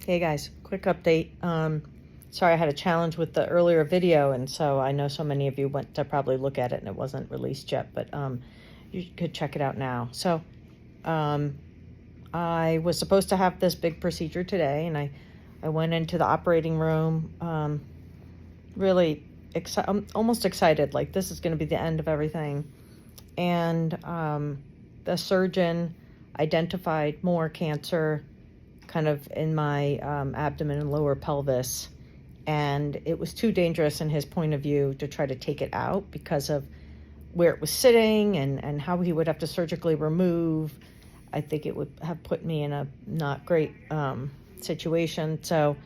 Hey guys, quick update. Sorry I had a challenge with the earlier video, and so I know so many of you went to probably look at it and it wasn't released yet, but you could check it out now. So I was supposed to have this big procedure today, and I went into the operating room really I'm almost excited, like this is going to be the end of everything. And the surgeon identified more cancer kind of in my abdomen and lower pelvis, and it was too dangerous in his point of view to try to take it out because of where it was sitting and how he would have to surgically remove. I think it would have put me in a not great situation. So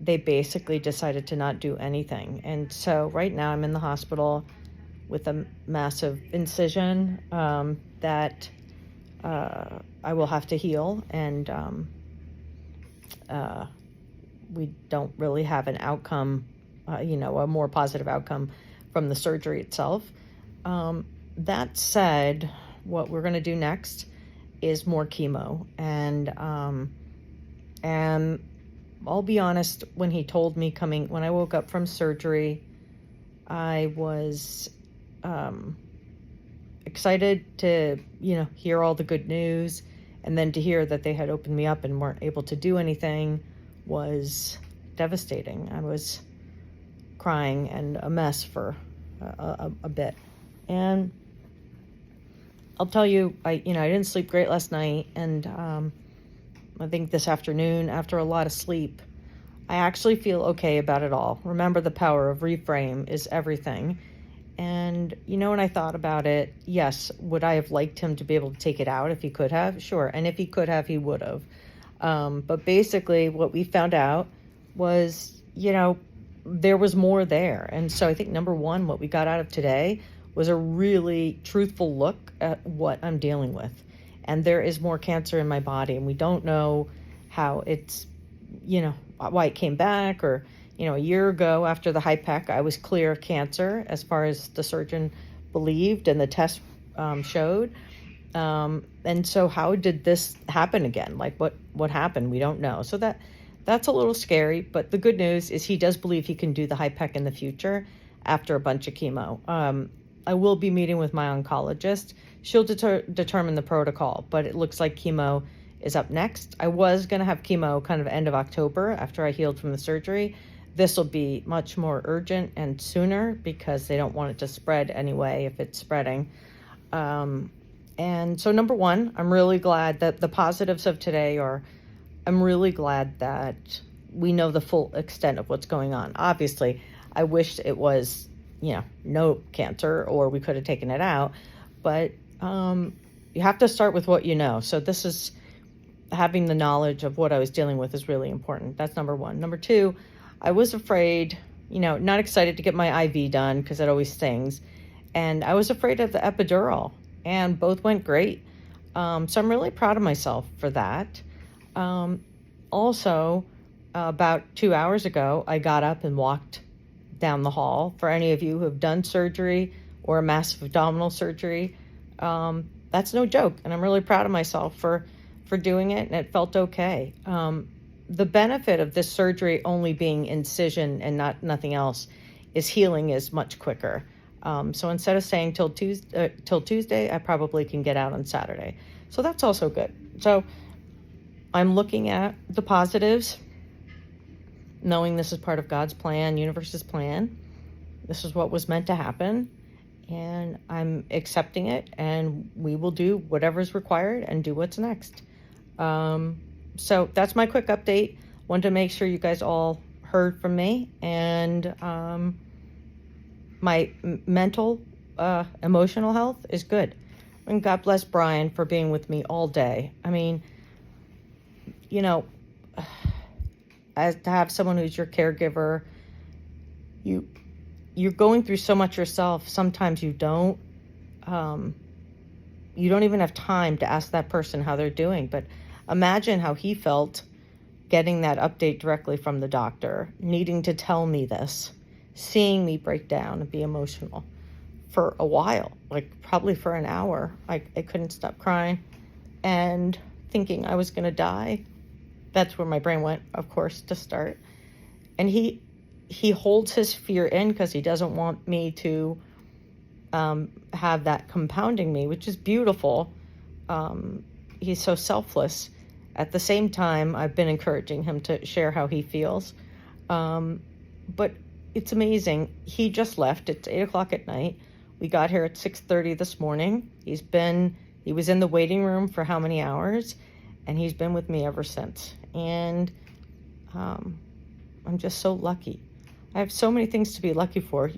they basically decided to not do anything. And so right now I'm in the hospital with a massive incision that I will have to heal, and we don't really have an outcome, a more positive outcome from the surgery itself. That said, what we're going to do next is more chemo. And I'll be honest, when he told me when I woke up from surgery, I was excited to, hear all the good news. And then to hear that they had opened me up and weren't able to do anything was devastating. I was crying and a mess for a bit. And I'll tell you, I didn't sleep great last night. And I think this afternoon, after a lot of sleep, I actually feel okay about it all. Remember, the power of reframe is everything. And, when I thought about it, yes, would I have liked him to be able to take it out if he could have? Sure. And if he could have, he would have. But basically what we found out was, there was more there. And so I think number one, what we got out of today was a really truthful look at what I'm dealing with. And there is more cancer in my body, and we don't know how it's, why it came back, or, a year ago after the HIPEC, I was clear of cancer as far as the surgeon believed and the test showed. And so how did this happen again? Like what happened? We don't know. So that's a little scary, but the good news is he does believe he can do the HIPEC in the future after a bunch of chemo. I will be meeting with my oncologist. She'll determine the protocol, but it looks like chemo is up next. I was going to have chemo kind of end of October after I healed from the surgery. This will be much more urgent and sooner because they don't want it to spread anyway if it's spreading. And so number one, I'm really glad that the positives of today are, I'm really glad that we know the full extent of what's going on. Obviously, I wish it was, no cancer or we could have taken it out, but you have to start with what you know. So this is having the knowledge of what I was dealing with is really important. That's number one. Number two, I was afraid, not excited to get my IV done because it always stings. And I was afraid of the epidural, and both went great. So I'm really proud of myself for that. Also, about 2 hours ago, I got up and walked down the hall. For any of you who have done surgery or a massive abdominal surgery, that's no joke. And I'm really proud of myself for doing it, and it felt okay. The benefit of this surgery only being incision and nothing else is healing is much quicker. So instead of staying till Tuesday, I probably can get out on Saturday. So that's also good. So I'm looking at the positives, knowing this is part of God's plan, universe's plan. This is what was meant to happen, and I'm accepting it, and we will do whatever's required and do what's next. So that's my quick update. Wanted to make sure you guys all heard from me, and my mental, emotional health is good. And God bless Brian for being with me all day. I mean, as to have someone who's your caregiver, you're going through so much yourself. Sometimes you don't even have time to ask that person how they're doing. But imagine how he felt getting that update directly from the doctor, needing to tell me this, seeing me break down and be emotional for a while, like probably for an hour. I couldn't stop crying and thinking I was going to die. that's where my brain went, of course, to start. And he holds his fear in because he doesn't want me to have that compounding me, which is beautiful. He's so selfless. At the same time, I've been encouraging him to share how he feels. But it's amazing. He just left. It's 8 o'clock at night. We got here at 6:30 this morning. He was in the waiting room for how many hours, and he's been with me ever since. And I'm just so lucky. I have so many things to be lucky for.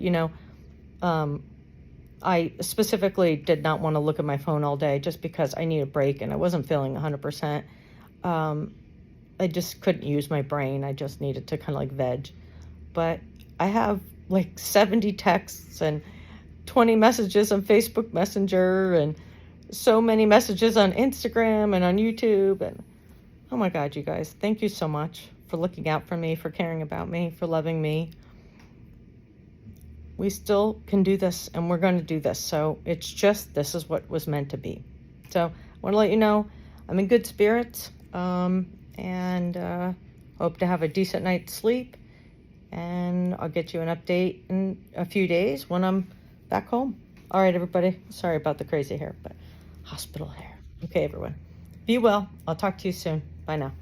I specifically did not want to look at my phone all day just because I need a break and I wasn't feeling 100%. I just couldn't use my brain. I just needed to kind of like veg. But I have like 70 texts and 20 messages on Facebook Messenger and so many messages on Instagram and on YouTube. And oh my God, you guys, thank you so much for looking out for me, for caring about me, for loving me. We still can do this, and we're going to do this. So it's just, this is what was meant to be. So I want to let you know I'm in good spirits, and hope to have a decent night's sleep. And I'll get you an update in a few days when I'm back home. All right, everybody. Sorry about the crazy hair, but hospital hair. Okay, everyone. Be well. I'll talk to you soon. Bye now.